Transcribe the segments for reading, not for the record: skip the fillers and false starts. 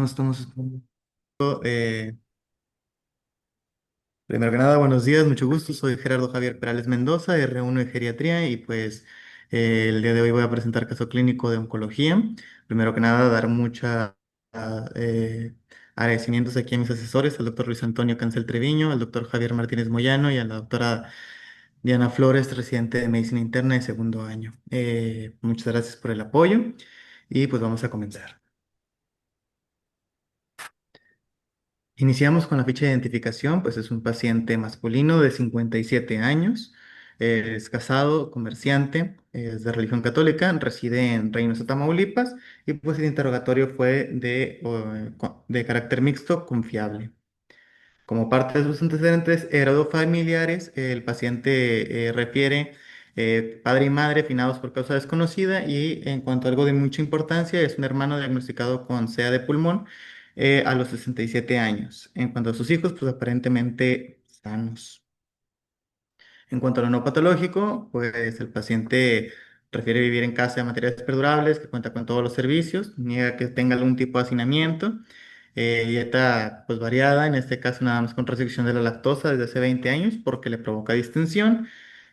estamos. eh, Primero que nada, buenos días, mucho gusto. Soy Gerardo Javier Perales Mendoza, R1 de Geriatría, y pues el día de hoy voy a presentar caso clínico de oncología. Primero que nada, dar mucha eh, agradecimientos aquí a mis asesores, al doctor Luis Antonio Cancel Treviño, al doctor Javier Martínez Moyano y a la doctora Diana Flores, residente de Medicina Interna de segundo año. Muchas gracias por el apoyo y pues vamos a comenzar. Iniciamos con la ficha de identificación, pues es un paciente masculino de 57 años, es casado, comerciante, es de religión católica, reside en Reynosa, Tamaulipas, y pues el interrogatorio fue de carácter mixto confiable. Como parte de sus antecedentes heredofamiliares, el paciente refiere padre y madre finados por causa desconocida y en cuanto a algo de mucha importancia, es un hermano diagnosticado con CEA de pulmón a los 67 años. En cuanto a sus hijos, pues aparentemente sanos. En cuanto a lo no patológico, pues el paciente refiere vivir en casa de materiales perdurables, que cuenta con todos los servicios, niega que tenga algún tipo de hacinamiento, dieta pues variada, en este caso nada más con restricción de la lactosa desde hace 20 años porque le provoca distensión,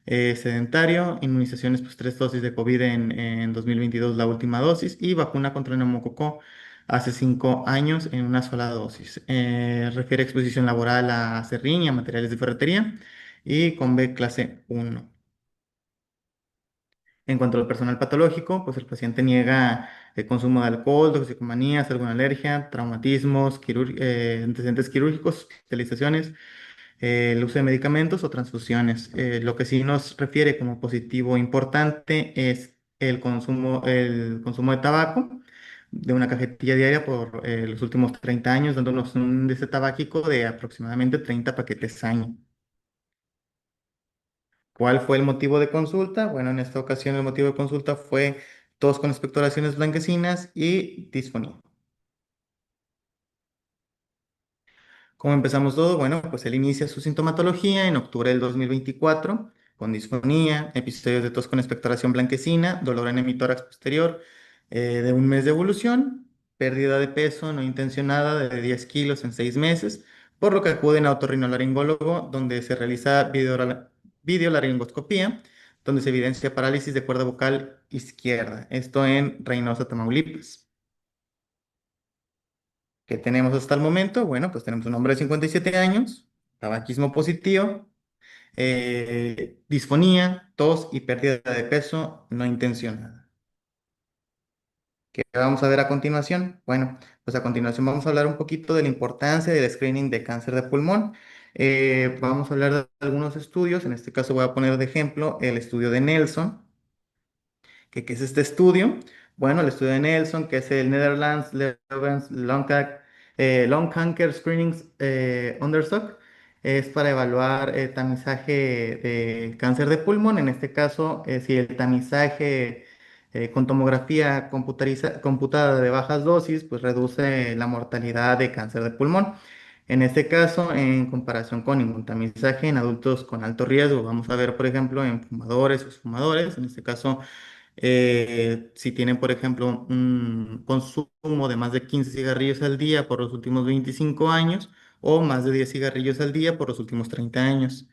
sedentario, inmunizaciones pues 3 dosis de COVID en 2022 la última dosis y vacuna contra el neumococo hace 5 años en una sola dosis. Refiere exposición laboral a serrín y a materiales de ferretería y con B clase 1. En cuanto al personal patológico, pues el paciente niega el consumo de alcohol, toxicomanías, alguna alergia, traumatismos, antecedentes quirúrgicos, hospitalizaciones, el uso de medicamentos o transfusiones. Lo que sí nos refiere como positivo importante es el consumo de tabaco de una cajetilla diaria por los últimos 30 años, dándonos un índice tabáquico de aproximadamente 30 paquetes año. ¿Cuál fue el motivo de consulta? Bueno, en esta ocasión el motivo de consulta fue tos con expectoraciones blanquecinas y disfonía. ¿Cómo empezamos todo? Bueno, pues él inicia su sintomatología en octubre del 2024 con disfonía, episodios de tos con expectoración blanquecina, dolor en hemitórax posterior de un mes de evolución, pérdida de peso no intencionada de 10 kilos en 6 meses, por lo que acuden a otorrinolaringólogo donde se realiza videolaringoscopía, donde se evidencia parálisis de cuerda vocal izquierda, esto en Reynosa, Tamaulipas. ¿Qué tenemos hasta el momento? Bueno, pues tenemos un hombre de 57 años, tabaquismo positivo, disfonía, tos y pérdida de peso no intencionada. ¿Qué vamos a ver a continuación? Bueno, pues a continuación vamos a hablar un poquito de la importancia del screening de cáncer de pulmón. Vamos a hablar de algunos estudios, en este caso voy a poner de ejemplo el estudio de Nelson. ¿Qué es este estudio? Bueno, el estudio de Nelson, que es el Netherlands Leuven Lung Cancer Screenings Onderzoek, es para evaluar el tamizaje de cáncer de pulmón. En este caso, si el tamizaje con tomografía computada de bajas dosis, pues reduce la mortalidad de cáncer de pulmón. En este caso, en comparación con ningún tamizaje en adultos con alto riesgo, vamos a ver, por ejemplo, en fumadores o fumadores, en este caso si tienen, por ejemplo, un consumo de más de 15 cigarrillos al día por los últimos 25 años o más de 10 cigarrillos al día por los últimos 30 años.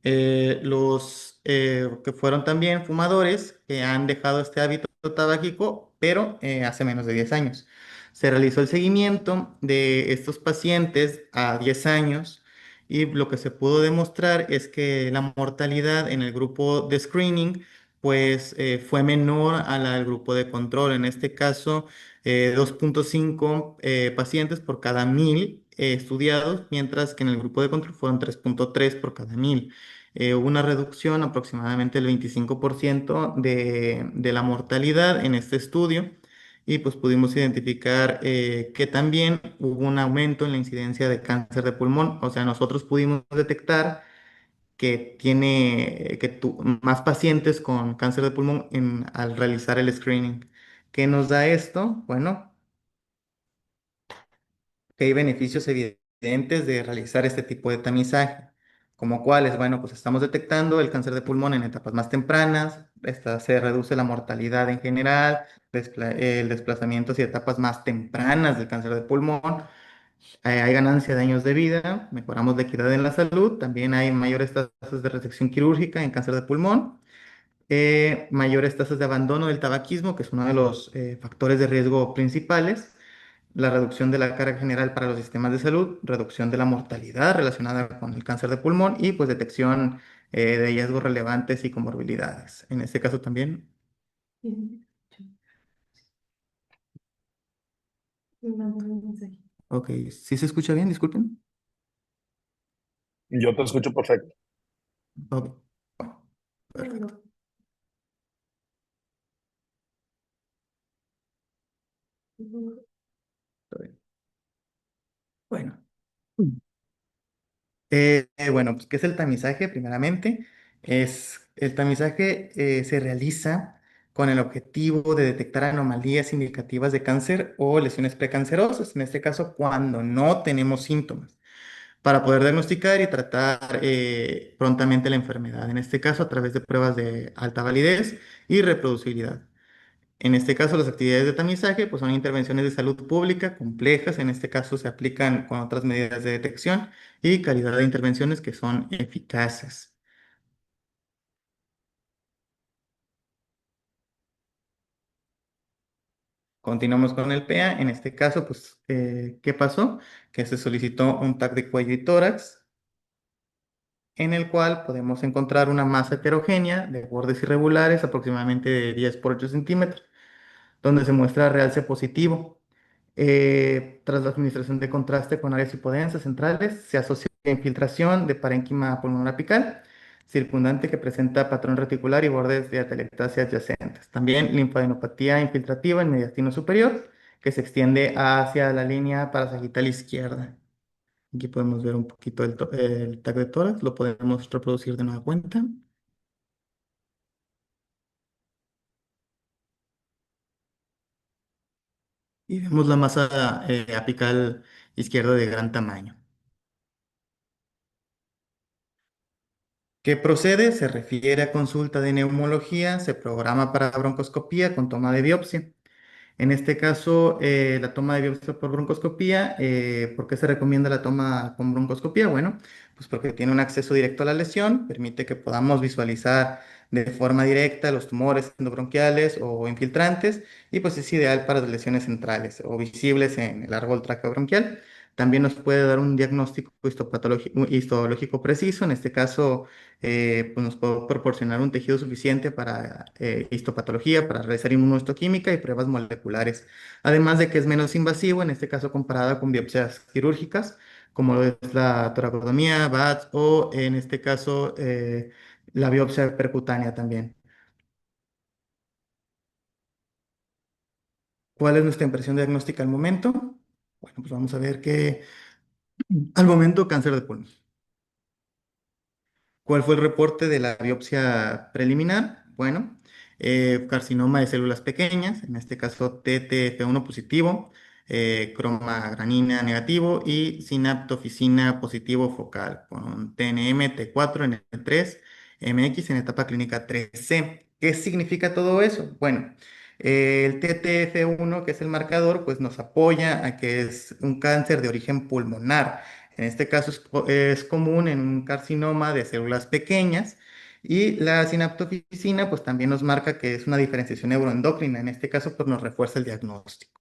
Los que fueron también fumadores que han dejado este hábito tabáquico, pero hace menos de 10 años. Se realizó el seguimiento de estos pacientes a 10 años y lo que se pudo demostrar es que la mortalidad en el grupo de screening pues fue menor a la del grupo de control. En este caso, 2,5 pacientes por cada 1,000 estudiados, mientras que en el grupo de control fueron 3,3 por cada 1,000. Hubo una reducción aproximadamente del 25% de la mortalidad en este estudio y pues pudimos identificar que también hubo un aumento en la incidencia de cáncer de pulmón. O sea, nosotros pudimos detectar más pacientes con cáncer de pulmón al realizar el screening. ¿Qué nos da esto? Bueno, que hay beneficios evidentes de realizar este tipo de tamizaje. ¿Como cuáles? Bueno, pues estamos detectando el cáncer de pulmón en etapas más tempranas, se reduce la mortalidad en general, el desplazamiento hacia etapas más tempranas del cáncer de pulmón, hay ganancia de años de vida, mejoramos la equidad en la salud, también hay mayores tasas de resección quirúrgica en cáncer de pulmón, mayores tasas de abandono del tabaquismo, que es uno de los factores de riesgo principales, la reducción de la carga general para los sistemas de salud, reducción de la mortalidad relacionada con el cáncer de pulmón y pues detección de hallazgos relevantes y comorbilidades. En este caso también. Ok, ¿sí se escucha bien? Disculpen. Yo te escucho perfecto. Ok, bueno, perfecto. Está bien. Bueno. Bueno, pues, ¿qué es el tamizaje? Primeramente, el tamizaje se realiza con el objetivo de detectar anomalías indicativas de cáncer o lesiones precancerosas, en este caso cuando no tenemos síntomas, para poder diagnosticar y tratar prontamente la enfermedad, en este caso a través de pruebas de alta validez y reproducibilidad. En este caso, las actividades de tamizaje pues, son intervenciones de salud pública complejas. En este caso, se aplican con otras medidas de detección y calidad de intervenciones que son eficaces. Continuamos con el PA. En este caso, pues, ¿qué pasó? Que se solicitó un TAC de cuello y tórax, en el cual podemos encontrar una masa heterogénea de bordes irregulares, aproximadamente de 10 por 8 centímetros, donde se muestra realce positivo. Tras la administración de contraste con áreas hipodensas centrales, se asocia infiltración de parénquima pulmonar apical, circundante que presenta patrón reticular y bordes de atelectasia adyacentes. También linfadenopatía infiltrativa en mediastino superior, que se extiende hacia la línea parasagital izquierda. Aquí podemos ver un poquito el TAC de tórax, lo podemos reproducir de nueva cuenta. Y vemos la masa apical izquierda de gran tamaño. ¿Qué procede? Se refiere a consulta de neumología, se programa para broncoscopía con toma de biopsia. En este caso, la toma de biopsia por broncoscopía, ¿por qué se recomienda la toma con broncoscopía? Bueno, pues porque tiene un acceso directo a la lesión, permite que podamos visualizar de forma directa los tumores endobronquiales o infiltrantes y pues es ideal para las lesiones centrales o visibles en el árbol traqueobronquial. También nos puede dar un diagnóstico histológico preciso, en este caso pues nos puede proporcionar un tejido suficiente para histopatología, para realizar inmunohistoquímica y pruebas moleculares. Además de que es menos invasivo, en este caso comparada con biopsias quirúrgicas, como lo es la toracotomía, BATS o en este caso la biopsia percutánea también. ¿Cuál es nuestra impresión diagnóstica al momento? Bueno, pues vamos a ver que al momento cáncer de pulmón. ¿Cuál fue el reporte de la biopsia preliminar? Bueno, carcinoma de células pequeñas, en este caso TTF1 positivo, cromagranina negativo y sinaptofisina positivo focal, con TNM T4 en el 3, MX en etapa clínica 3C. ¿Qué significa todo eso? Bueno, el TTF1, que es el marcador, pues nos apoya a que es un cáncer de origen pulmonar. En este caso es común en un carcinoma de células pequeñas y la sinaptofisina pues también nos marca que es una diferenciación neuroendocrina. En este caso pues nos refuerza el diagnóstico.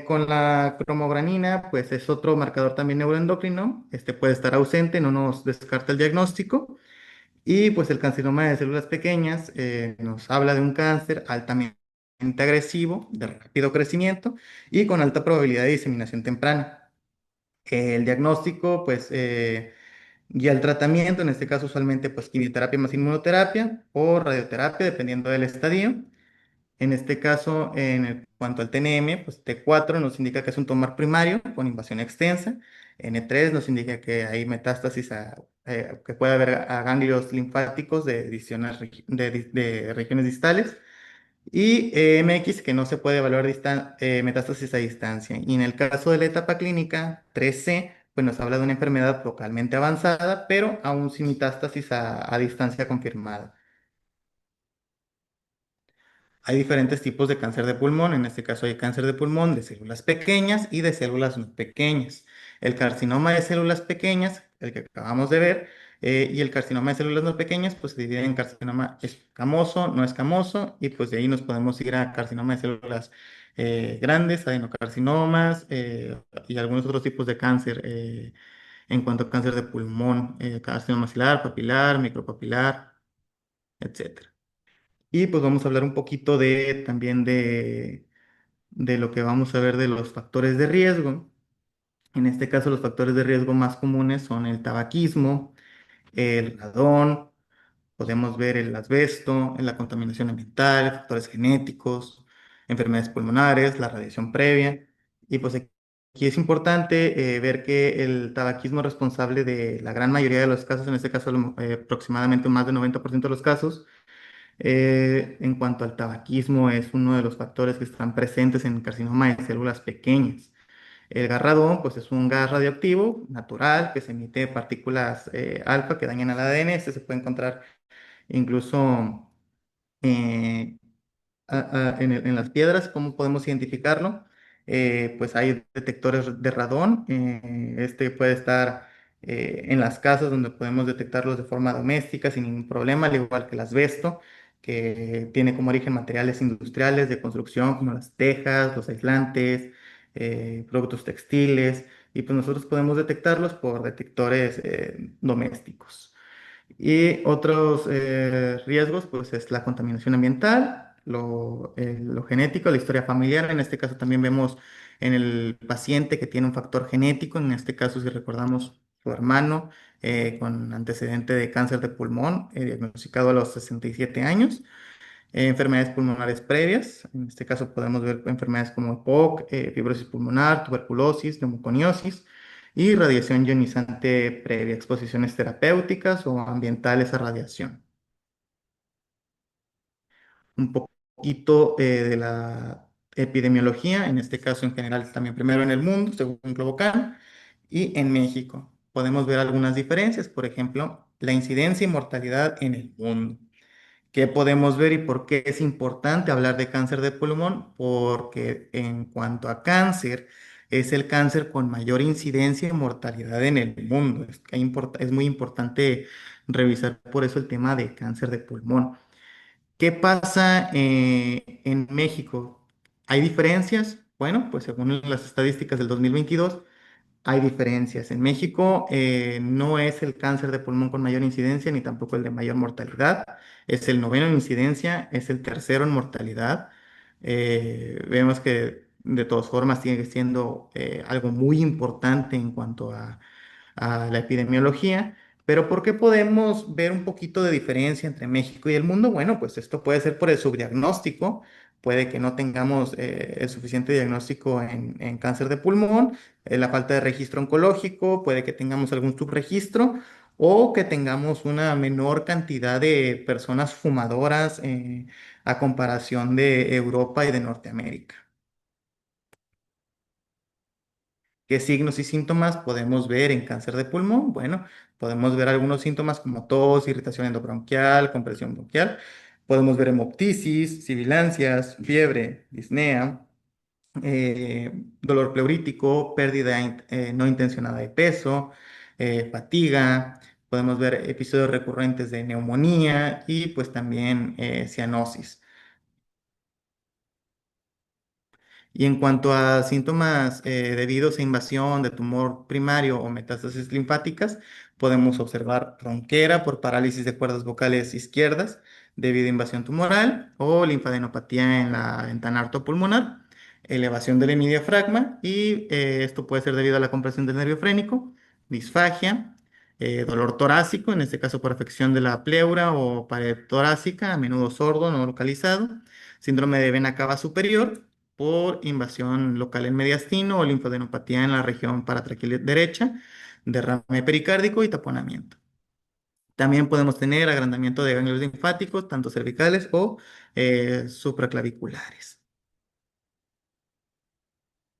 Con la cromogranina pues es otro marcador también neuroendocrino. Este puede estar ausente, no nos descarta el diagnóstico. Y pues el carcinoma de células pequeñas nos habla de un cáncer altamente agresivo, de rápido crecimiento y con alta probabilidad de diseminación temprana. El diagnóstico, pues, y el tratamiento, en este caso usualmente, pues, quimioterapia más inmunoterapia o radioterapia, dependiendo del estadio. En este caso, cuanto al TNM, pues T4 nos indica que es un tumor primario con invasión extensa. N3 nos indica que hay metástasis, que puede haber a ganglios linfáticos de, de regiones distales. Y MX que no se puede evaluar metástasis a distancia. Y en el caso de la etapa clínica 3C, pues nos habla de una enfermedad localmente avanzada, pero aún sin metástasis a distancia confirmada. Hay diferentes tipos de cáncer de pulmón. En este caso hay cáncer de pulmón de células pequeñas y de células no pequeñas. El carcinoma de células pequeñas, el que acabamos de ver, y el carcinoma de células no pequeñas, pues se divide en carcinoma escamoso, no escamoso, y pues de ahí nos podemos ir a carcinoma de células grandes, adenocarcinomas, y algunos otros tipos de cáncer en cuanto a cáncer de pulmón, carcinoma maxilar, papilar, micropapilar, etcétera. Y pues vamos a hablar un poquito también de lo que vamos a ver de los factores de riesgo. En este caso, los factores de riesgo más comunes son el tabaquismo, el radón, podemos ver el asbesto, la contaminación ambiental, factores genéticos, enfermedades pulmonares, la radiación previa. Y pues aquí es importante ver que el tabaquismo es responsable de la gran mayoría de los casos, en este caso aproximadamente más del 90% de los casos. En cuanto al tabaquismo, es uno de los factores que están presentes en el carcinoma de células pequeñas. El gas radón, pues es un gas radioactivo natural que se emite partículas alfa que dañan al ADN. Este se puede encontrar incluso eh, en las piedras. ¿Cómo podemos identificarlo? Pues hay detectores de radón. Este puede estar en las casas donde podemos detectarlos de forma doméstica sin ningún problema, al igual que el asbesto, que tiene como origen materiales industriales de construcción como las tejas, los aislantes, productos textiles, y pues nosotros podemos detectarlos por detectores domésticos. Y otros riesgos, pues es la contaminación ambiental, lo genético, la historia familiar. En este caso también vemos en el paciente que tiene un factor genético, en este caso si recordamos su hermano con antecedente de cáncer de pulmón, diagnosticado a los 67 años. Enfermedades pulmonares previas, en este caso podemos ver enfermedades como EPOC, fibrosis pulmonar, tuberculosis, neumoconiosis y radiación ionizante previa, exposiciones terapéuticas o ambientales a radiación. Un poquito de la epidemiología, en este caso en general también primero en el mundo, según Globocan, y en México. Podemos ver algunas diferencias, por ejemplo, la incidencia y mortalidad en el mundo. ¿Qué podemos ver y por qué es importante hablar de cáncer de pulmón? Porque en cuanto a cáncer, es el cáncer con mayor incidencia y mortalidad en el mundo. Es muy importante revisar por eso el tema de cáncer de pulmón. ¿Qué pasa en México? ¿Hay diferencias? Bueno, pues según las estadísticas del 2022, hay diferencias. En México no es el cáncer de pulmón con mayor incidencia ni tampoco el de mayor mortalidad. Es el noveno en incidencia, es el tercero en mortalidad. Vemos que de todas formas sigue siendo algo muy importante en cuanto a la epidemiología. Pero ¿por qué podemos ver un poquito de diferencia entre México y el mundo? Bueno, pues esto puede ser por el subdiagnóstico. Puede que no tengamos el suficiente diagnóstico en cáncer de pulmón, la falta de registro oncológico, puede que tengamos algún subregistro o que tengamos una menor cantidad de personas fumadoras a comparación de Europa y de Norteamérica. ¿Qué signos y síntomas podemos ver en cáncer de pulmón? Bueno, podemos ver algunos síntomas como tos, irritación endobronquial, compresión bronquial. Podemos ver hemoptisis, sibilancias, fiebre, disnea, dolor pleurítico, pérdida no intencionada de peso, fatiga. Podemos ver episodios recurrentes de neumonía y pues también cianosis. Y en cuanto a síntomas debidos a invasión de tumor primario o metástasis linfáticas, podemos observar ronquera por parálisis de cuerdas vocales izquierdas debido a invasión tumoral o linfadenopatía en la ventana ortopulmonar, elevación del hemidiafragma y esto puede ser debido a la compresión del nervio frénico, disfagia, dolor torácico, en este caso por afección de la pleura o pared torácica, a menudo sordo, no localizado, síndrome de vena cava superior por invasión local en mediastino o linfadenopatía en la región paratraqueal derecha, derrame pericárdico y taponamiento. También podemos tener agrandamiento de ganglios linfáticos, tanto cervicales o supraclaviculares.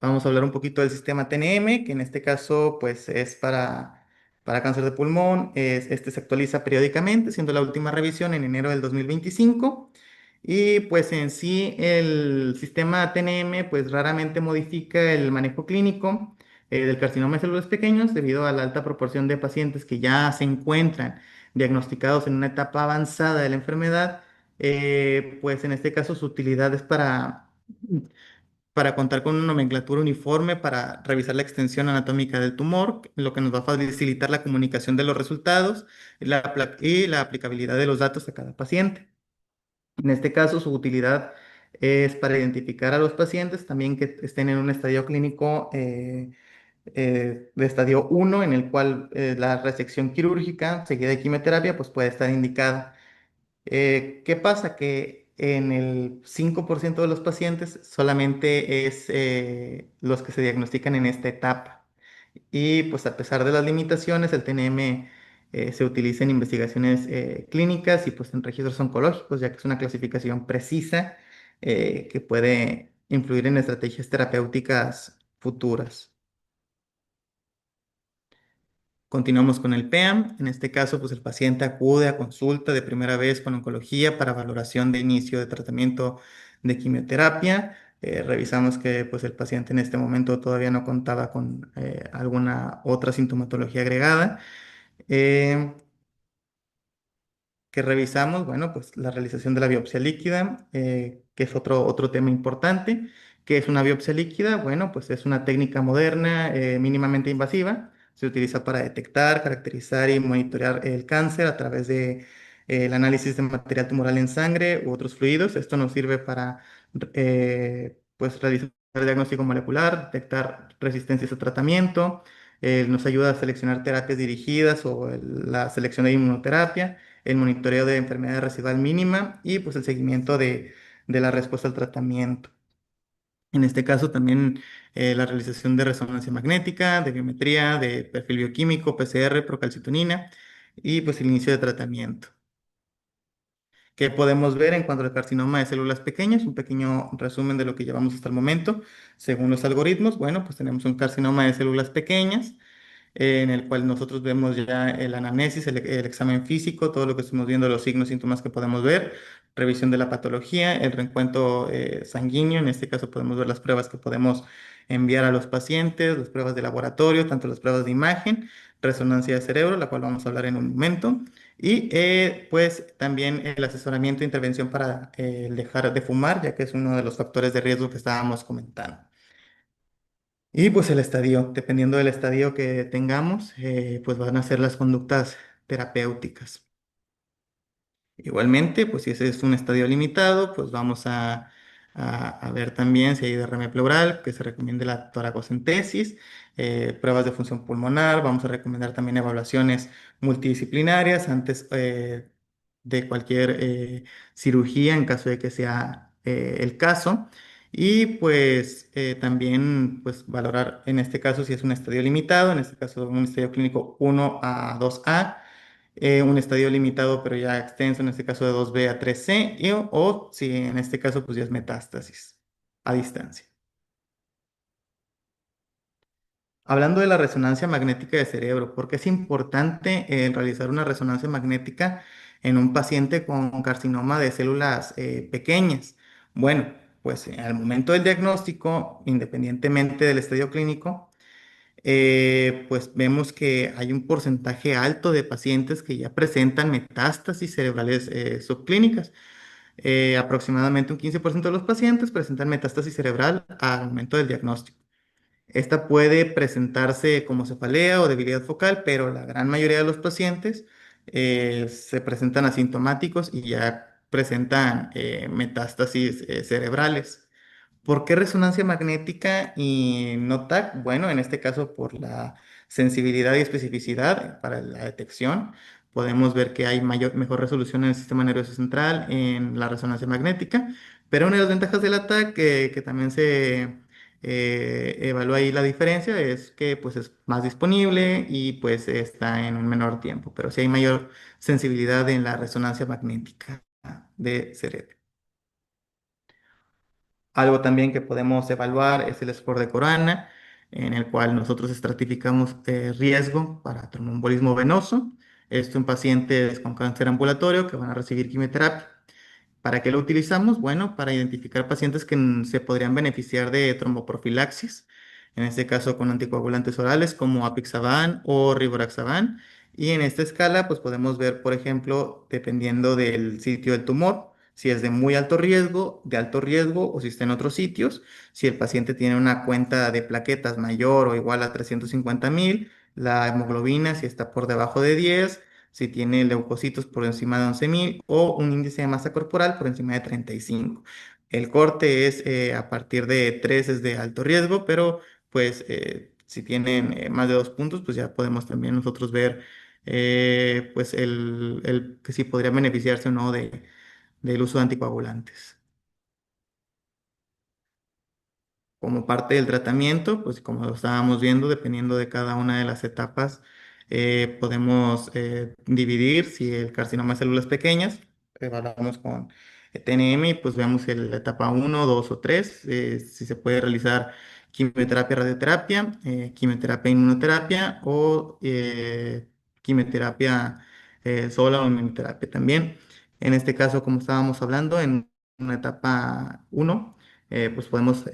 Vamos a hablar un poquito del sistema TNM, que en este caso pues es para cáncer de pulmón. Este se actualiza periódicamente, siendo la última revisión en enero del 2025. Y pues en sí el sistema TNM pues raramente modifica el manejo clínico del carcinoma de células pequeños debido a la alta proporción de pacientes que ya se encuentran diagnosticados en una etapa avanzada de la enfermedad. Pues en este caso su utilidad es para contar con una nomenclatura uniforme para revisar la extensión anatómica del tumor, lo que nos va a facilitar la comunicación de los resultados y la aplicabilidad de los datos a cada paciente. En este caso, su utilidad es para identificar a los pacientes también que estén en un estadio clínico de estadio 1, en el cual la resección quirúrgica seguida de quimioterapia pues puede estar indicada. ¿Qué pasa? Que en el 5% de los pacientes solamente es los que se diagnostican en esta etapa. Y pues a pesar de las limitaciones, el TNM se utiliza en investigaciones clínicas y pues en registros oncológicos, ya que es una clasificación precisa que puede influir en estrategias terapéuticas futuras. Continuamos con el PEAM. En este caso, pues el paciente acude a consulta de primera vez con oncología para valoración de inicio de tratamiento de quimioterapia. Revisamos que pues el paciente en este momento todavía no contaba con alguna otra sintomatología agregada. Eh, que revisamos, bueno, pues la realización de la biopsia líquida, que es otro tema importante. ¿Qué es una biopsia líquida? Bueno, pues es una técnica moderna, mínimamente invasiva. Se utiliza para detectar, caracterizar y monitorear el cáncer a través de el análisis de material tumoral en sangre u otros fluidos. Esto nos sirve para pues realizar diagnóstico molecular, detectar resistencias a tratamiento, nos ayuda a seleccionar terapias dirigidas o la selección de inmunoterapia, el monitoreo de enfermedad residual mínima y pues el seguimiento de la respuesta al tratamiento. En este caso también la realización de resonancia magnética, de biometría, de perfil bioquímico, PCR, procalcitonina y pues el inicio de tratamiento. ¿Qué podemos ver en cuanto al carcinoma de células pequeñas? Un pequeño resumen de lo que llevamos hasta el momento. Según los algoritmos, bueno, pues tenemos un carcinoma de células pequeñas en el cual nosotros vemos ya el anamnesis, el examen físico, todo lo que estamos viendo, los signos, síntomas que podemos ver, revisión de la patología, el recuento sanguíneo, en este caso podemos ver las pruebas que podemos enviar a los pacientes, las pruebas de laboratorio, tanto las pruebas de imagen, resonancia de cerebro, la cual vamos a hablar en un momento, y pues también el asesoramiento e intervención para dejar de fumar, ya que es uno de los factores de riesgo que estábamos comentando. Y pues el estadio, dependiendo del estadio que tengamos, pues van a ser las conductas terapéuticas. Igualmente, pues si ese es un estadio limitado, pues vamos a ver también si hay derrame pleural, que se recomiende la toracocentesis, pruebas de función pulmonar, vamos a recomendar también evaluaciones multidisciplinarias antes de cualquier cirugía en caso de que sea el caso. Y pues también pues valorar en este caso si es un estadio limitado, en este caso un estadio clínico 1 a 2A, un estadio limitado pero ya extenso, en este caso de 2B a 3C, o si en este caso pues ya es metástasis a distancia. Hablando de la resonancia magnética de cerebro, ¿por qué es importante realizar una resonancia magnética en un paciente con carcinoma de células pequeñas? Bueno, pues al momento del diagnóstico, independientemente del estadio clínico, pues vemos que hay un porcentaje alto de pacientes que ya presentan metástasis cerebrales subclínicas. Aproximadamente un 15% de los pacientes presentan metástasis cerebral al momento del diagnóstico. Esta puede presentarse como cefalea o debilidad focal, pero la gran mayoría de los pacientes se presentan asintomáticos y ya presentan metástasis cerebrales. ¿Por qué resonancia magnética y no TAC? Bueno, en este caso por la sensibilidad y especificidad para la detección. Podemos ver que hay mejor resolución en el sistema nervioso central en la resonancia magnética, pero una de las ventajas del ATAC que también se evalúa ahí la diferencia es que pues es más disponible y pues está en un menor tiempo, pero sí hay mayor sensibilidad en la resonancia magnética de cerebro. Algo también que podemos evaluar es el score de Corana, en el cual nosotros estratificamos riesgo para tromboembolismo venoso. Esto en pacientes con cáncer ambulatorio que van a recibir quimioterapia. ¿Para qué lo utilizamos? Bueno, para identificar pacientes que se podrían beneficiar de tromboprofilaxis, en este caso con anticoagulantes orales como apixaban o rivaroxaban. Y en esta escala, pues podemos ver, por ejemplo, dependiendo del sitio del tumor, si es de muy alto riesgo, de alto riesgo o si está en otros sitios, si el paciente tiene una cuenta de plaquetas mayor o igual a 350.000, la hemoglobina si está por debajo de 10, si tiene leucocitos por encima de 11.000 o un índice de masa corporal por encima de 35. El corte es a partir de 3 es de alto riesgo, pero pues si tienen más de 2 puntos, pues ya podemos también nosotros ver pues que si podría beneficiarse o no del uso de anticoagulantes. Como parte del tratamiento, pues como lo estábamos viendo, dependiendo de cada una de las etapas, podemos dividir si el carcinoma de células pequeñas, evaluamos con TNM, y pues vemos la etapa uno, 2 o 3, si se puede realizar quimioterapia, radioterapia, quimioterapia, inmunoterapia o quimioterapia sola o inmunoterapia también. En este caso, como estábamos hablando, en una etapa uno pues podemos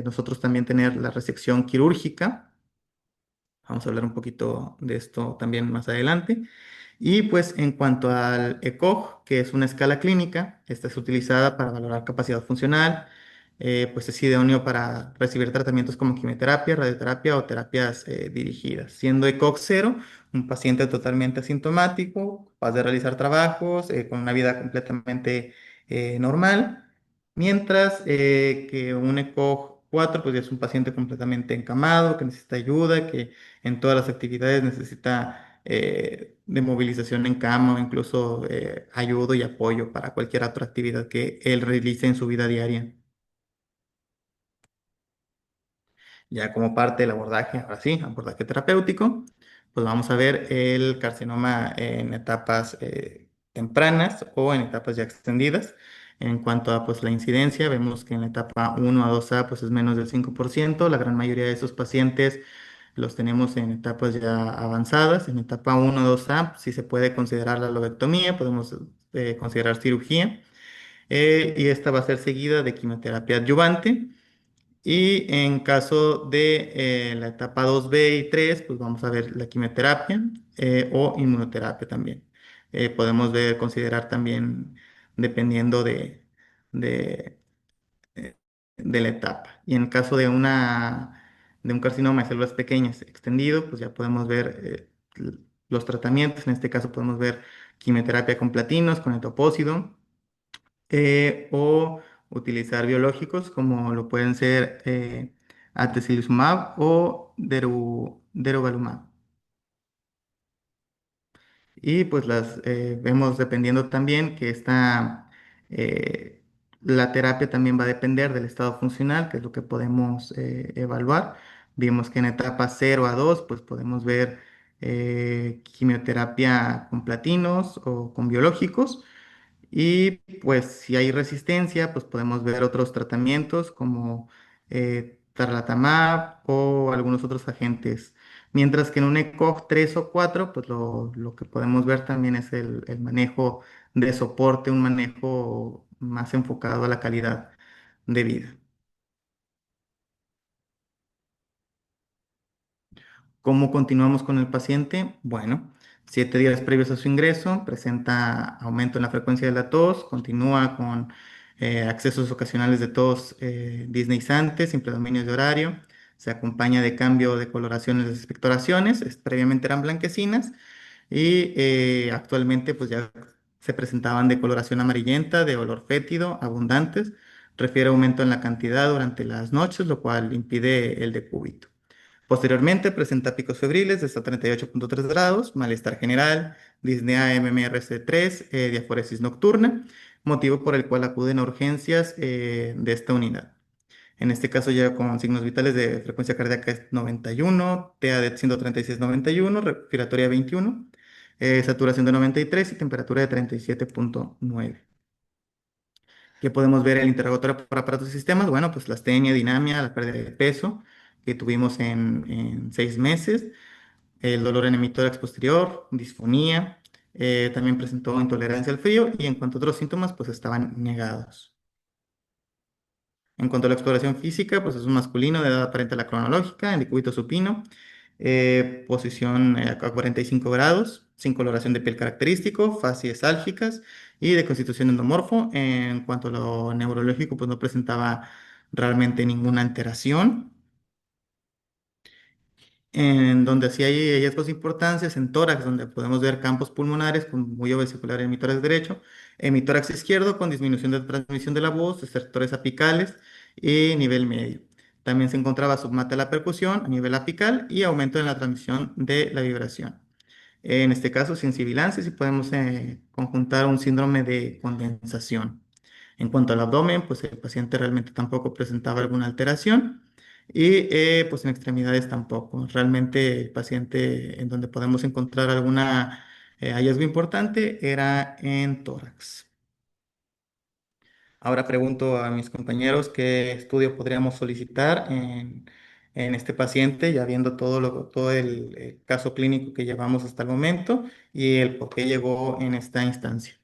nosotros también tener la resección quirúrgica. Vamos a hablar un poquito de esto también más adelante. Y pues en cuanto al ECOG, que es una escala clínica, esta es utilizada para valorar capacidad funcional, pues es idóneo para recibir tratamientos como quimioterapia, radioterapia o terapias dirigidas. Siendo ECOG cero, un paciente totalmente asintomático, capaz de realizar trabajos, con una vida completamente normal, mientras que un ECOG 4, pues ya es un paciente completamente encamado, que necesita ayuda, que en todas las actividades necesita de movilización en cama o incluso ayuda y apoyo para cualquier otra actividad que él realice en su vida diaria. Ya como parte del abordaje, ahora sí, abordaje terapéutico, pues vamos a ver el carcinoma en etapas tempranas o en etapas ya extendidas. En cuanto a pues, la incidencia, vemos que en la etapa 1 a 2A pues, es menos del 5%. La gran mayoría de esos pacientes los tenemos en etapas ya avanzadas. En etapa 1 o 2A sí se puede considerar la lobectomía, podemos considerar cirugía. Y esta va a ser seguida de quimioterapia adyuvante. Y en caso de la etapa 2B y 3 pues vamos a ver la quimioterapia o inmunoterapia también. Podemos ver, considerar también, dependiendo de, eh, de la etapa. Y en el caso de un carcinoma de células pequeñas extendido, pues ya podemos ver los tratamientos. En este caso podemos ver quimioterapia con platinos, con etoposide, o utilizar biológicos como lo pueden ser atezolizumab o deruxtecan. Y pues las vemos dependiendo también que eh, la terapia también va a depender del estado funcional, que es lo que podemos evaluar. Vimos que en etapa 0 a 2 pues podemos ver quimioterapia con platinos o con biológicos. Y pues si hay resistencia, pues podemos ver otros tratamientos como tarlatamab o algunos otros agentes. Mientras que en un ECOG 3 o 4, pues lo que podemos ver también es el manejo de soporte, un manejo más enfocado a la calidad de vida. ¿Cómo continuamos con el paciente? Bueno, 7 días previos a su ingreso, presenta aumento en la frecuencia de la tos, continúa con accesos ocasionales de tos disneizantes, sin predominio de horario, se acompaña de cambio de coloración en las expectoraciones, previamente eran blanquecinas y actualmente pues ya se presentaban de coloración amarillenta, de olor fétido, abundantes, refiere aumento en la cantidad durante las noches, lo cual impide el decúbito. Posteriormente presenta picos febriles de hasta 38,3 grados, malestar general, disnea MMRC3, diaforesis nocturna, motivo por el cual acuden a urgencias de esta unidad. En este caso ya con signos vitales de frecuencia cardíaca es 91, TA de 136,91, respiratoria 21, saturación de 93 y temperatura de 37,9. Que podemos ver el interrogatorio por aparatos y sistemas, bueno, pues la astenia, dinamia, la pérdida de peso que tuvimos en 6 meses, el dolor en hemitórax posterior, disfonía, también presentó intolerancia al frío y en cuanto a otros síntomas, pues estaban negados. En cuanto a la exploración física, pues es un masculino de edad aparente a la cronológica, en decúbito supino, posición a 45 grados, sin coloración de piel característico, facies álgicas y de constitución endomorfo. En cuanto a lo neurológico, pues no presentaba realmente ninguna alteración. En donde sí hay hallazgos de importancia es en tórax, donde podemos ver campos pulmonares con muy vesicular en mi tórax derecho, en mi tórax izquierdo con disminución de transmisión de la voz, estertores apicales y nivel medio. También se encontraba submate de la percusión a nivel apical y aumento en la transmisión de la vibración. En este caso, sin sibilancia, sí podemos conjuntar un síndrome de condensación. En cuanto al abdomen, pues el paciente realmente tampoco presentaba alguna alteración y pues en extremidades tampoco. Realmente el paciente en donde podemos encontrar alguna hallazgo importante era en tórax. Ahora pregunto a mis compañeros qué estudio podríamos solicitar en este paciente, ya viendo todo el caso clínico que llevamos hasta el momento y el por qué llegó en esta instancia.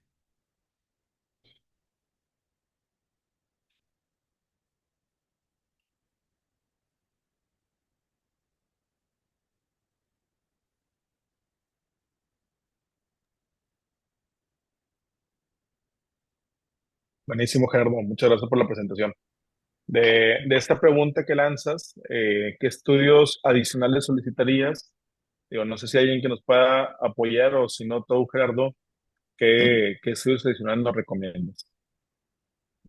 Buenísimo, Gerardo. Muchas gracias por la presentación. De esta pregunta que lanzas, ¿qué estudios adicionales solicitarías? Digo, no sé si hay alguien que nos pueda apoyar o si no, tú, Gerardo, Sí. ¿qué estudios adicionales nos recomiendas?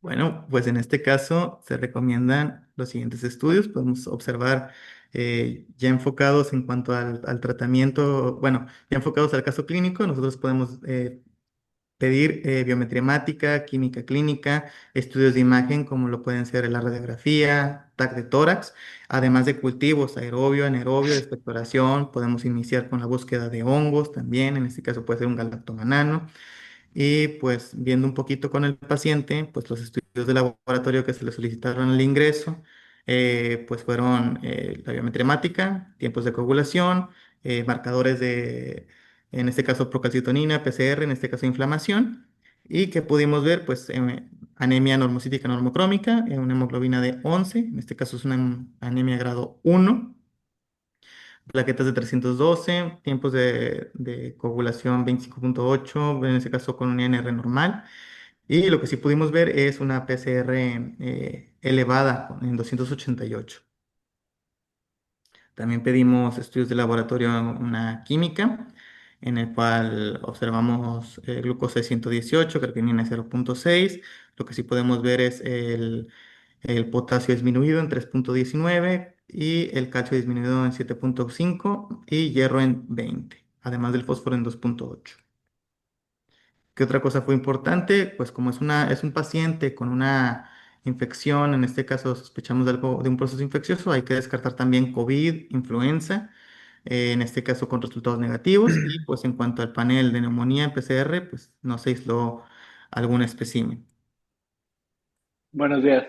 Bueno, pues en este caso se recomiendan los siguientes estudios. Podemos observar ya enfocados en cuanto al tratamiento, bueno, ya enfocados al caso clínico, nosotros podemos pedir biometría hemática, química clínica, estudios de imagen como lo pueden ser la radiografía, TAC de tórax, además de cultivos aerobio, anaerobio, de expectoración, podemos iniciar con la búsqueda de hongos también, en este caso puede ser un galactomanano. Y pues viendo un poquito con el paciente, pues los estudios de laboratorio que se le solicitaron al ingreso, pues fueron la biometría hemática, tiempos de coagulación, marcadores de, en este caso, procalcitonina, PCR, en este caso, inflamación, y que pudimos ver, pues, anemia normocítica normocrómica, una hemoglobina de 11, en este caso es una anemia grado 1, plaquetas de 312, tiempos de coagulación 25.8, en este caso con un INR normal. Y lo que sí pudimos ver es una PCR elevada en 288. También pedimos estudios de laboratorio, una química, en el cual observamos glucosa de 118, creatinina de 0.6. Lo que sí podemos ver es el potasio disminuido en 3.19 y el calcio disminuido en 7.5 y hierro en 20, además del fósforo en 2.8. ¿Qué otra cosa fue importante? Pues como es un paciente con una infección, en este caso sospechamos de algo, de un proceso infeccioso, hay que descartar también COVID, influenza, en este caso con resultados negativos, y pues en cuanto al panel de neumonía en PCR, pues no se aisló algún espécimen. Buenos días.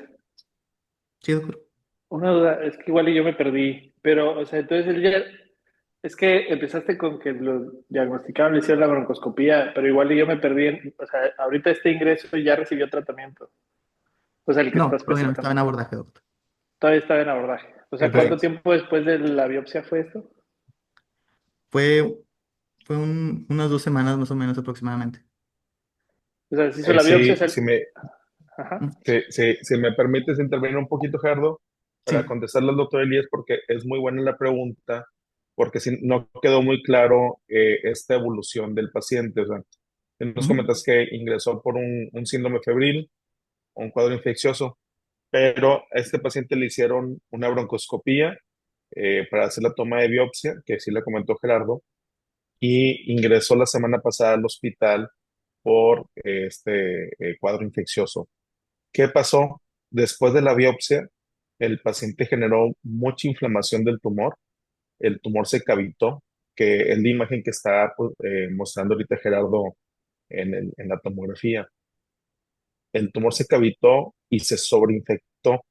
Sí, doctor. Una duda, es que igual y yo me perdí, pero, o sea, entonces él ya, es que empezaste con que lo diagnosticaron, le hicieron la broncoscopía, pero igual y yo me perdí, o sea, ahorita este ingreso ya recibió tratamiento, o sea, el que No, estás todavía no estaba en presentando, abordaje, doctor. todavía está en abordaje. O sea, ¿cuánto Correcto. tiempo después de la biopsia fue esto? Fue, fue unas 2 semanas más o menos aproximadamente. O sea, se hizo la biopsia, o Sí, sea, ajá. Mm. si me permites intervenir un poquito, Gerardo, para Sí. contestarle al doctor Elías, porque es muy buena la pregunta, porque sí, no quedó muy claro esta evolución del paciente. O sea, nos Ujú. comentas que ingresó por un síndrome febril, un cuadro infeccioso, pero a este paciente le hicieron una broncoscopía para hacer la toma de biopsia, que sí le comentó Gerardo, y ingresó la semana pasada al hospital por cuadro infeccioso. ¿Qué pasó? Después de la biopsia, el paciente generó mucha inflamación del tumor, el tumor se cavitó, que es la imagen que está pues, mostrando ahorita Gerardo en la tomografía. el tumor se cavitó y se sobreinfectó,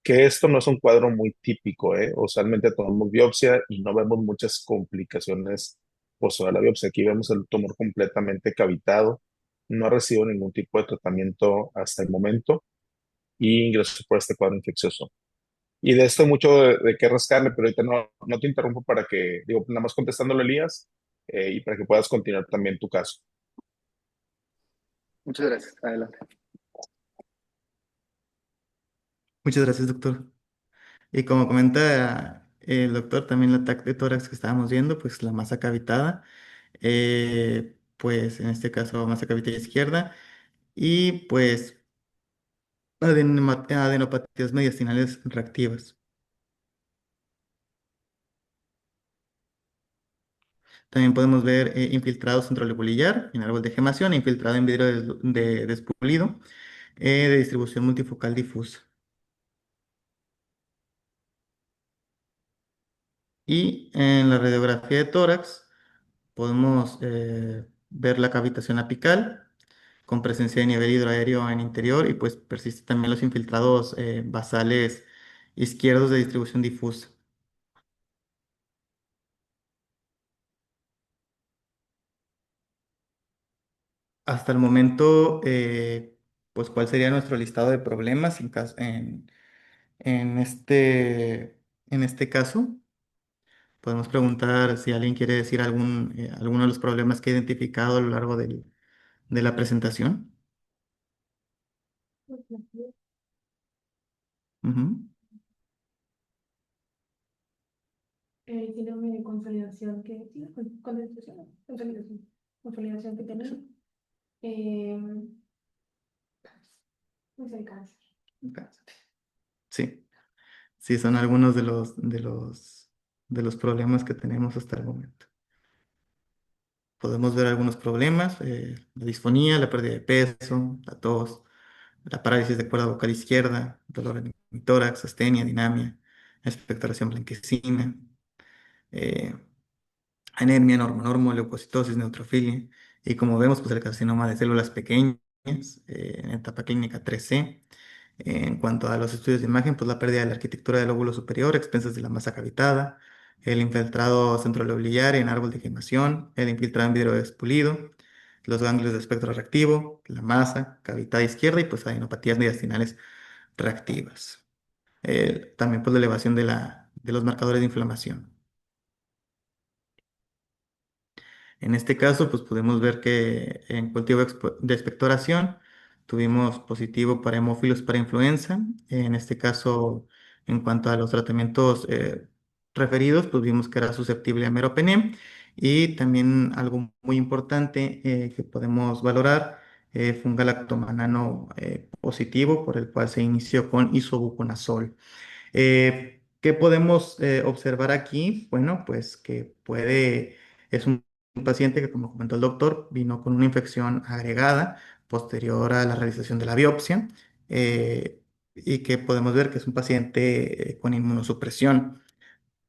que esto no es un cuadro muy típico, ¿eh? Usualmente tomamos biopsia y no vemos muchas complicaciones posterior a la biopsia. Aquí vemos el tumor completamente cavitado, no ha recibido ningún tipo de tratamiento hasta el momento y ingresó por este cuadro infeccioso. Y de esto hay mucho de qué rascarle, pero ahorita no te interrumpo para que, digo, nada más contestándolo, Elías, y para que puedas continuar también tu caso. Muchas gracias. Adelante. Muchas gracias, doctor. Y como comenta el doctor, también el ataque de tórax que estábamos viendo, pues la masa cavitada, pues en este caso masa cavitada izquierda, y pues adenopatías mediastinales reactivas. También podemos ver infiltrado centrolebolillar en árbol de gemación, e infiltrado en vidrio despulido, de distribución multifocal difusa. Y en la radiografía de tórax podemos ver la cavitación apical con presencia de nivel hidroaéreo en interior y pues persiste también los infiltrados basales izquierdos de distribución difusa. Hasta el momento, pues, ¿cuál sería nuestro listado de problemas en en este caso? Podemos preguntar si alguien quiere decir alguno de los problemas que he identificado a lo largo de la presentación. Ujú. Síndrome de consolidación que, sí, consolidación, ¿no? Consolidación que tenía. Eh, no sé, cáncer. Sí, sí, son algunos de los problemas que tenemos hasta el momento. Podemos ver algunos problemas, la disfonía, la pérdida de peso, la tos, la parálisis de cuerda vocal izquierda, dolor en el tórax, astenia, dinamia, expectoración blanquecina, eh, anemia, normo, leucocitosis, neutrofilia. Y como vemos, pues el carcinoma de células pequeñas, en etapa clínica 3C. En cuanto a los estudios de imagen, pues la pérdida de la arquitectura del lóbulo superior, expensas de la masa cavitada, el infiltrado centroleobliar en árbol de quemación, el infiltrado en vidrio despulido, los ganglios de espectro reactivo, la masa cavitada izquierda y pues adenopatías mediastinales reactivas. También pues la elevación de los marcadores de inflamación. En este caso, pues podemos ver que en cultivo de expectoración tuvimos positivo para hemófilos para influenza. En este caso, en cuanto a los tratamientos referidos, pues vimos que era susceptible a meropenem. Y también algo muy importante que podemos valorar fue un galactomanano positivo, por el cual se inició con isobuconazol. ¿Qué podemos observar aquí? Bueno, pues que es un paciente que, como comentó el doctor, vino con una infección agregada posterior a la realización de la biopsia, y que podemos ver que es un paciente con inmunosupresión.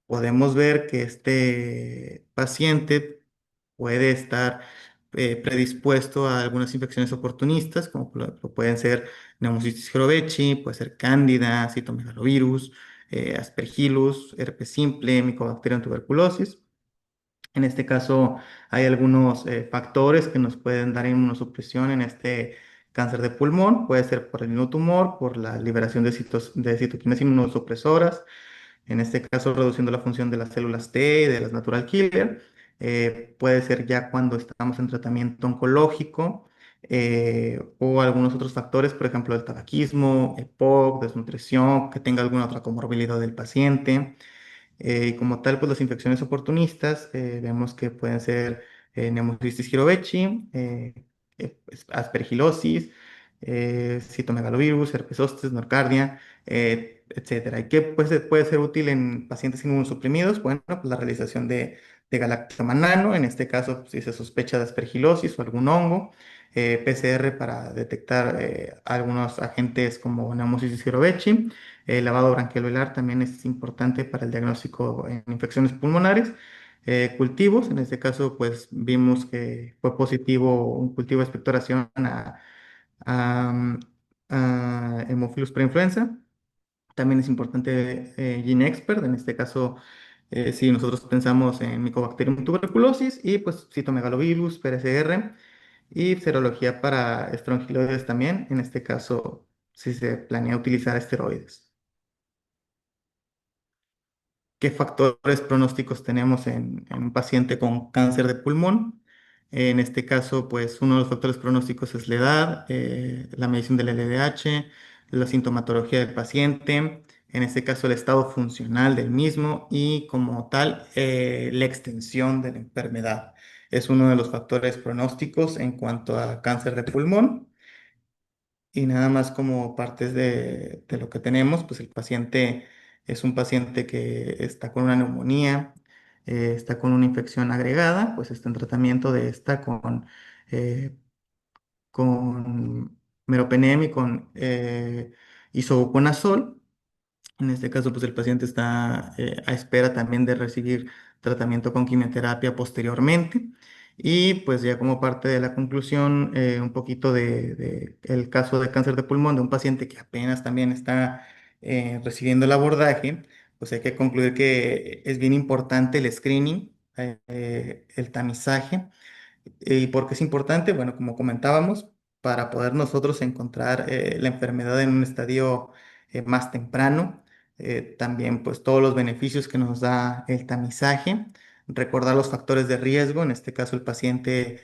Podemos ver que este paciente puede estar predispuesto a algunas infecciones oportunistas, como pueden ser Pneumocystis jirovecii, puede ser Cándida, citomegalovirus, Aspergillus, herpes simple, Mycobacterium tuberculosis. En este caso, hay algunos factores que nos pueden dar inmunosupresión en este cáncer de pulmón. Puede ser por el mismo tumor, por la liberación de citoquinas inmunosupresoras, en este caso reduciendo la función de las células T y de las natural killer. Puede ser ya cuando estamos en tratamiento oncológico, o algunos otros factores, por ejemplo, el tabaquismo, EPOC, desnutrición, que tenga alguna otra comorbilidad del paciente. Y como tal, pues las infecciones oportunistas, vemos que pueden ser Pneumocystis jirovecii, aspergilosis, citomegalovirus, herpes zóster, nocardia, etcétera. ¿Y qué puede ser útil en pacientes inmunosuprimidos? Bueno, pues la realización de galactomanano, en este caso, pues, si se sospecha de aspergilosis o algún hongo, PCR para detectar algunos agentes como Pneumocystis jirovecii. El lavado branquiovelar también es importante para el diagnóstico en infecciones pulmonares. Cultivos, en este caso, pues vimos que fue positivo un cultivo de expectoración a, a Haemophilus influenza. También es importante GeneXpert, en este caso, si nosotros pensamos en Mycobacterium tuberculosis y pues citomegalovirus, PCR y serología para estrongiloides también, en este caso, si se planea utilizar esteroides. ¿Qué factores pronósticos tenemos en un paciente con cáncer de pulmón? En este caso, pues uno de los factores pronósticos es la edad, la medición del LDH, la sintomatología del paciente, en este caso el estado funcional del mismo y como tal la extensión de la enfermedad. Es uno de los factores pronósticos en cuanto a cáncer de pulmón. Y nada más como partes de lo que tenemos, pues el paciente es un paciente que está con una neumonía, está con una infección agregada, pues está en tratamiento de esta eh, con meropenem y con isobuconazol. En este caso, pues el paciente está a espera también de recibir tratamiento con quimioterapia posteriormente. Y pues ya como parte de la conclusión, un poquito de el caso de cáncer de pulmón de un paciente que apenas también está recibiendo el abordaje, pues hay que concluir que es bien importante el screening, el tamizaje. ¿Y por qué es importante? Bueno, como comentábamos, para poder nosotros encontrar la enfermedad en un estadio más temprano, también pues todos los beneficios que nos da el tamizaje, recordar los factores de riesgo, en este caso el paciente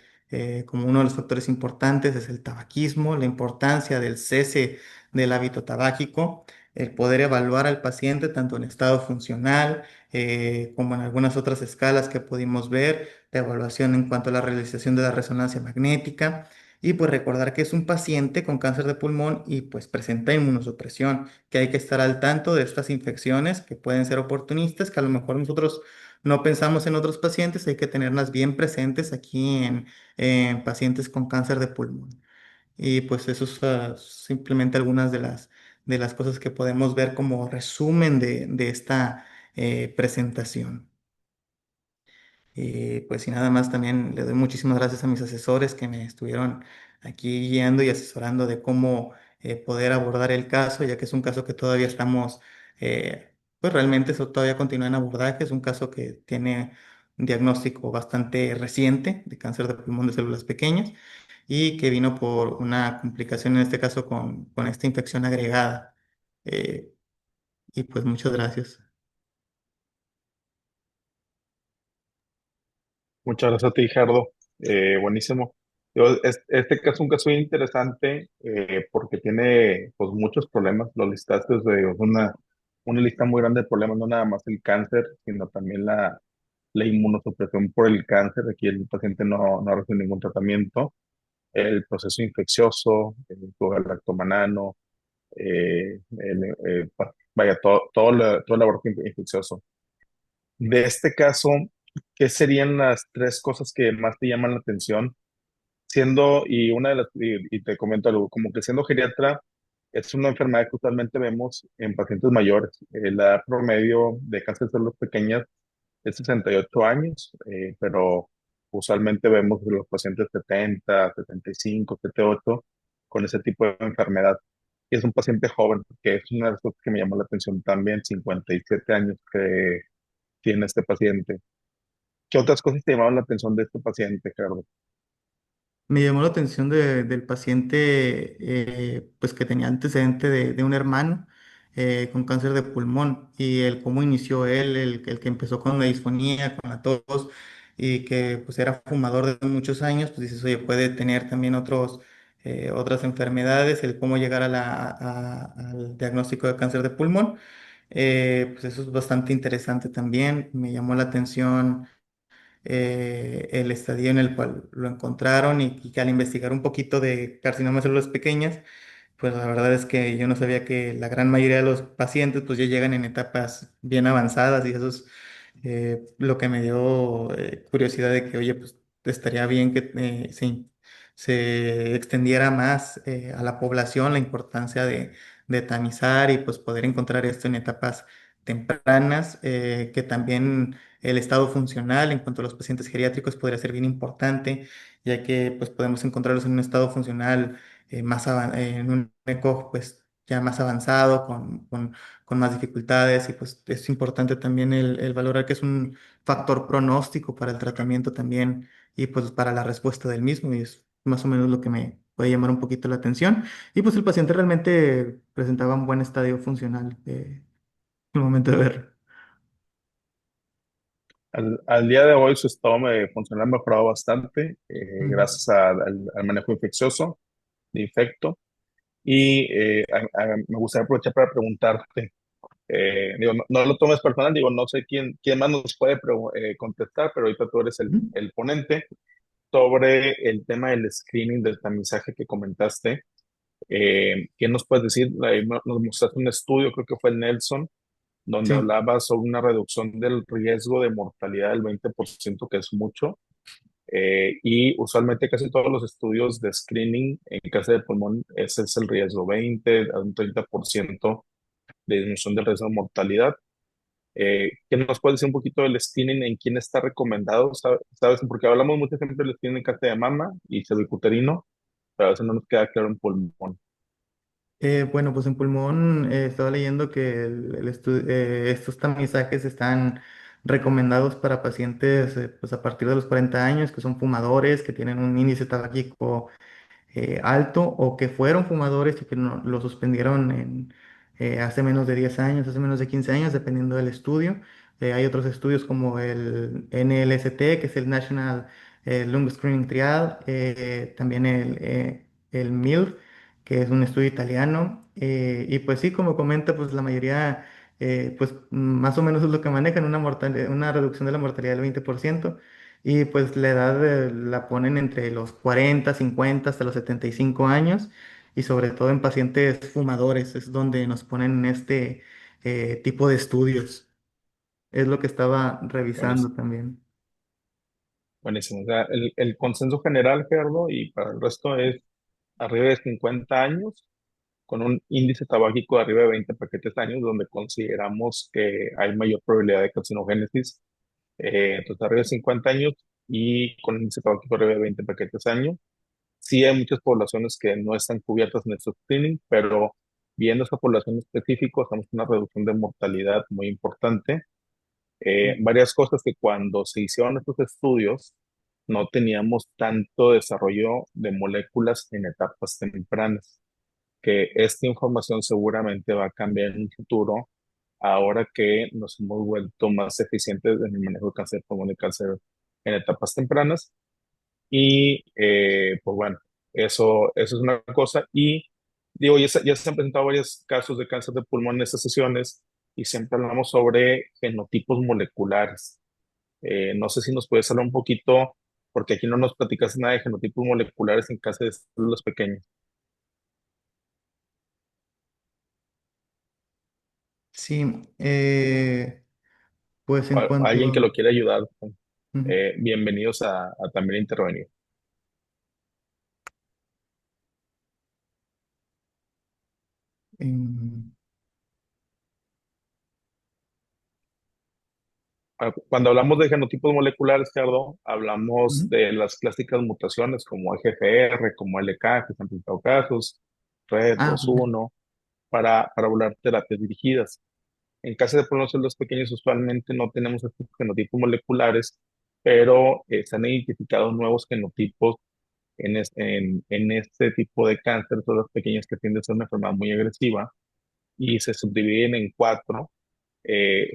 como uno de los factores importantes es el tabaquismo, la importancia del cese del hábito tabáquico, el poder evaluar al paciente tanto en estado funcional como en algunas otras escalas que pudimos ver, la evaluación en cuanto a la realización de la resonancia magnética y pues recordar que es un paciente con cáncer de pulmón y pues presenta inmunosupresión, que hay que estar al tanto de estas infecciones que pueden ser oportunistas, que a lo mejor nosotros no pensamos en otros pacientes, hay que tenerlas bien presentes aquí en pacientes con cáncer de pulmón. Y pues eso es simplemente algunas de las cosas que podemos ver como resumen de esta presentación. Y pues y nada más también le doy muchísimas gracias a mis asesores que me estuvieron aquí guiando y asesorando de cómo poder abordar el caso, ya que es un caso que todavía estamos, pues realmente eso todavía continúa en abordaje, es un caso que tiene un diagnóstico bastante reciente de cáncer de pulmón de células pequeñas y que vino por una complicación en este caso con esta infección agregada. Eh, y pues muchas gracias. Muchas gracias a ti, Gerardo. Buenísimo. Este caso es un caso bien interesante porque tiene pues, muchos problemas. Lo listaste de una lista muy grande de problemas, no nada más el cáncer, sino también la inmunosupresión por el cáncer. Aquí el paciente no recibe ningún tratamiento. El proceso infeccioso, el lactomanano, vaya, todo el laboratorio infeccioso. De este caso, ¿qué serían las tres cosas que más te llaman la atención? Y te comento algo, como que siendo geriatra, es una enfermedad que usualmente vemos en pacientes mayores. La edad promedio de cáncer de células pequeñas es 68 años, pero usualmente vemos en los pacientes 70, 75, 78 con ese tipo de enfermedad. Y es un paciente joven, que es una de las cosas que me llamó la atención también, 57 años que tiene este paciente. ¿Qué otras cosas te llamaron la atención de este paciente, Gerardo? Me llamó la atención del paciente, pues que tenía antecedente de un hermano con cáncer de pulmón y el cómo inició él, el que empezó con la disfonía, con la tos y que pues era fumador de muchos años, pues dices, oye, puede tener también otras enfermedades, el cómo llegar al diagnóstico de cáncer de pulmón. Pues eso es bastante interesante también. Me llamó la atención el estadio en el cual lo encontraron y que al investigar un poquito de carcinoma de células pequeñas, pues la verdad es que yo no sabía que la gran mayoría de los pacientes pues ya llegan en etapas bien avanzadas y eso es lo que me dio curiosidad de que, oye, pues estaría bien que se extendiera más a la población la importancia de tamizar y pues poder encontrar esto en etapas tempranas, que también el estado funcional en cuanto a los pacientes geriátricos podría ser bien importante ya que pues podemos encontrarlos en un estado funcional en un eco pues ya más avanzado, con más dificultades y pues es importante también el valorar que es un factor pronóstico para el tratamiento también y pues para la respuesta del mismo y es más o menos lo que me puede llamar un poquito la atención. Y pues el paciente realmente presentaba un buen estadio funcional al momento de verlo. Al día de hoy su estado funcional ha mejorado bastante Ujú. gracias al manejo infeccioso de infecto. Y me gustaría aprovechar para preguntarte, digo, no lo tomes personal, digo, no sé quién más nos puede contestar, pero ahorita tú eres Ujú. el ponente sobre el tema del screening, del tamizaje que comentaste. ¿Qué nos puedes decir? Ahí nos mostraste un estudio, creo que fue el Nelson, donde Sí. hablaba sobre una reducción del riesgo de mortalidad del 20%, que es mucho. Y usualmente casi todos los estudios de screening en cáncer de pulmón, ese es el riesgo, 20 a un 30% de disminución del riesgo de mortalidad. ¿Qué nos puede decir un poquito del screening, en quién está recomendado? ¿Sabes? Porque hablamos mucho siempre del screening en cáncer de mama y cervicuterino, pero a veces no nos queda claro en pulmón. Bueno, pues en pulmón estaba leyendo que estos tamizajes están recomendados para pacientes pues a partir de los 40 años, que son fumadores, que tienen un índice tabáquico alto o que fueron fumadores y que lo suspendieron hace menos de 10 años, hace menos de 15 años, dependiendo del estudio. Hay otros estudios como el NLST, que es el National Lung Screening Trial, también el MILF, que es un estudio italiano. Y pues sí, como comenta, pues la mayoría, pues más o menos es lo que manejan, una reducción de la mortalidad del 20%. Y pues la edad la ponen entre los 40, 50 hasta los 75 años y sobre todo en pacientes fumadores es donde nos ponen en este tipo de estudios. Es lo que estaba revisando Buenísimo. también. Buenísimo. O sea, el consenso general, Gerardo, y para el resto es arriba de 50 años, con un índice tabáquico de arriba de 20 paquetes años, donde consideramos que hay mayor probabilidad de carcinogénesis. Entonces, arriba de 50 años y con índice tabáquico arriba de 20 paquetes año. Sí hay muchas poblaciones que no están cubiertas en estos screening, pero viendo esa población específica, estamos con una reducción de mortalidad muy importante. Varias cosas que cuando se hicieron estos estudios no teníamos tanto desarrollo de moléculas en etapas tempranas, que esta información seguramente va a cambiar en un futuro ahora que nos hemos vuelto más eficientes en el manejo de cáncer de pulmón y cáncer en etapas tempranas. Y pues bueno, eso es una cosa. Y digo, ya se han presentado varios casos de cáncer de pulmón en estas sesiones y siempre hablamos sobre genotipos moleculares. No sé si nos puedes hablar un poquito, porque aquí no nos platicas nada de genotipos moleculares en cáncer de células pequeñas. Sí, pues en O alguien que cuanto... lo quiera ayudar, Ujú. bienvenidos a también intervenir. em, Cuando hablamos de genotipos moleculares, Gerardo, hablamos ujú. de las clásicas mutaciones como EGFR, como LK, que se han presentado casos, red Ah, dos uno para hablar terapias dirigidas. En caso de células pequeños, usualmente no tenemos estos genotipos moleculares, pero se han identificado nuevos genotipos en este tipo de cáncer, células pequeñas que tienden a ser una enfermedad muy agresiva y se subdividen en cuatro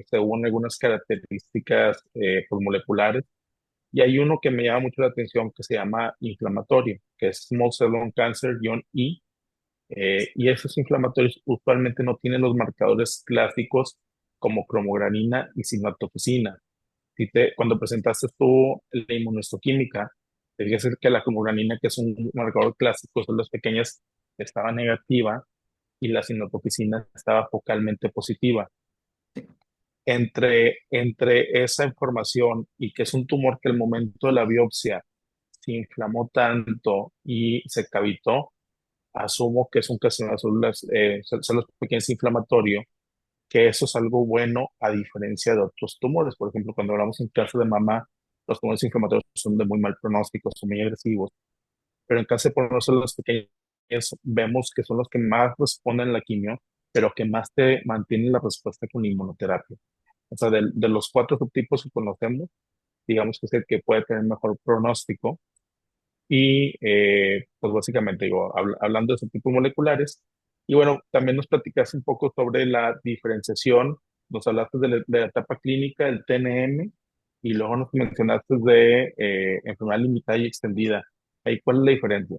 según algunas características pues, moleculares. Y hay uno que me llama mucho la atención que se llama inflamatorio, que es Small Cell Lung Cancer-E. Y esos inflamatorios usualmente no tienen los marcadores clásicos como cromogranina y simatofusina. Cuando presentaste tú la inmunohistoquímica, te fijas que la cromogranina, que es un marcador clásico, son las pequeñas, estaba negativa y la simatofusina estaba focalmente positiva. Entre esa información y que es un tumor que al momento de la biopsia se inflamó tanto y se cavitó, asumo que es un carcinoma de células pequeñas inflamatorio, que eso es algo bueno a diferencia de otros tumores. Por ejemplo, cuando hablamos en cáncer de mama, los tumores inflamatorios son de muy mal pronóstico, son muy agresivos, pero en caso de ponerse los pequeños, vemos que son los que más responden a la quimio, pero que más te mantienen la respuesta con la inmunoterapia. O sea, de los cuatro subtipos que conocemos, digamos que es el que puede tener mejor pronóstico. Y pues básicamente, digo, hablando de subtipos moleculares, y bueno, también nos platicaste un poco sobre la diferenciación, nos hablaste de la etapa clínica, el TNM, y luego nos mencionaste de enfermedad limitada y extendida. Ahí, ¿cuál es la diferencia?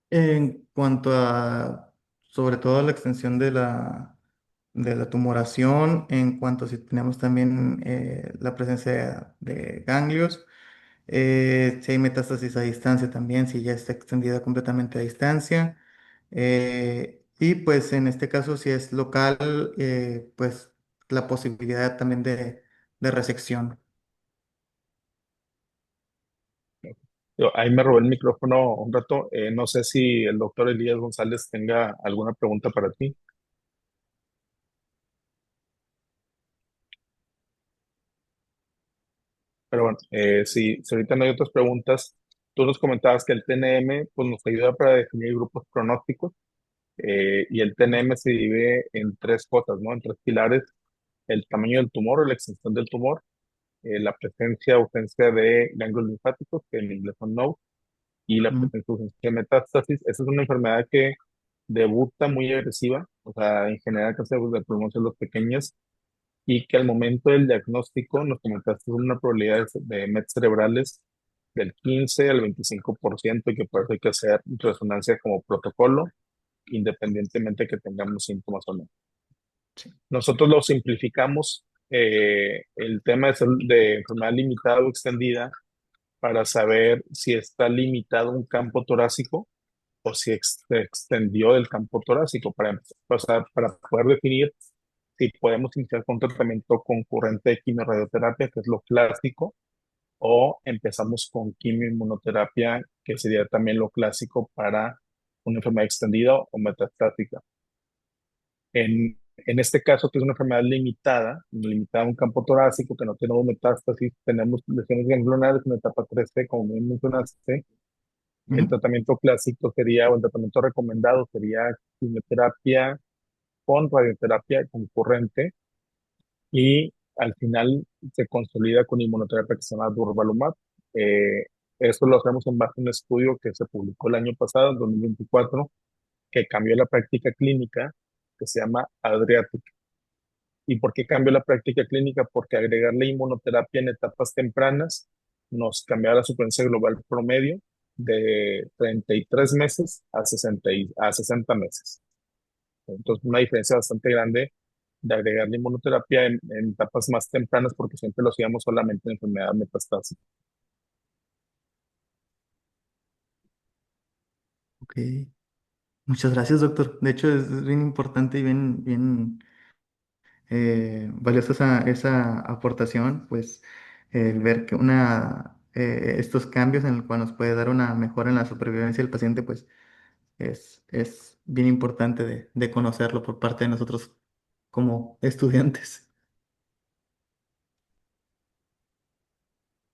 En cuanto a, sobre todo, la extensión de la tumoración, en cuanto a si tenemos también la presencia de ganglios, si hay metástasis a distancia también, si ya está extendida completamente a distancia. Y pues en este caso, si es local, pues la posibilidad también de resección. Ahí me robé el micrófono un rato. No sé si el doctor Elías González tenga alguna pregunta para ti. Pero bueno, si ahorita no hay otras preguntas, tú nos comentabas que el TNM pues, nos ayuda para definir grupos pronósticos y el TNM se divide en tres cosas, ¿no? En tres pilares: el tamaño del tumor o la extensión del tumor, la presencia o ausencia de ganglios linfáticos, que en inglés son nodes, y la Ujú. presencia o ausencia de metástasis. Esa es una enfermedad que debuta muy agresiva, o sea, en general cáncer de pulmón en los pequeños, y que al momento del diagnóstico nos comentaste una probabilidad de MET cerebrales del 15 al 25% y que por eso hay que hacer resonancia como protocolo, independientemente que tengamos síntomas o no. Sí. Nosotros lo simplificamos, el tema de enfermedad limitada o extendida, para saber si está limitado un campo torácico o si se extendió del campo torácico, o sea, para poder definir si podemos iniciar con tratamiento concurrente de quimio-radioterapia, que es lo clásico, o empezamos con quimio-inmunoterapia, que sería también lo clásico para una enfermedad extendida o metastática. En este caso, que es una enfermedad limitada a un campo torácico, que no tenemos metástasis, tenemos lesiones ganglionares en etapa 3C, como bien mencionaste. El Ujú. tratamiento clásico sería, o el tratamiento recomendado sería quimioterapia con radioterapia concurrente, y al final se consolida con inmunoterapia que se llama durvalumab. Eh, Esto lo hacemos en base a un estudio que se publicó el año pasado, en 2024, que cambió la práctica clínica, que se llama Adriatic. ¿Y por qué cambió la práctica clínica? Porque agregarle inmunoterapia en etapas tempranas nos cambiaba la supervivencia global promedio de 33 meses a 60 meses. Entonces, una diferencia bastante grande de agregarle inmunoterapia en etapas más tempranas, porque siempre lo hacíamos solamente en enfermedad metastásica. Ok. Muchas gracias, doctor. De hecho, es bien importante y bien valiosa esa aportación, pues el ver que estos cambios en el cual nos puede dar una mejora en la supervivencia del paciente, pues es bien importante de conocerlo por parte de nosotros como estudiantes.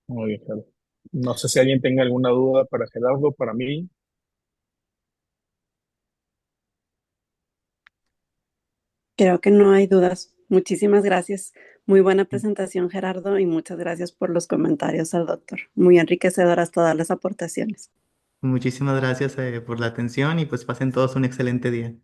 Muy bien, claro. No sé si alguien tenga alguna duda para Gerardo, para mí. Creo que no hay dudas. Muchísimas gracias. Muy buena presentación, Gerardo, y muchas gracias por los comentarios al doctor. Muy enriquecedoras todas las aportaciones. Muchísimas gracias por la atención y pues pasen todos un excelente día.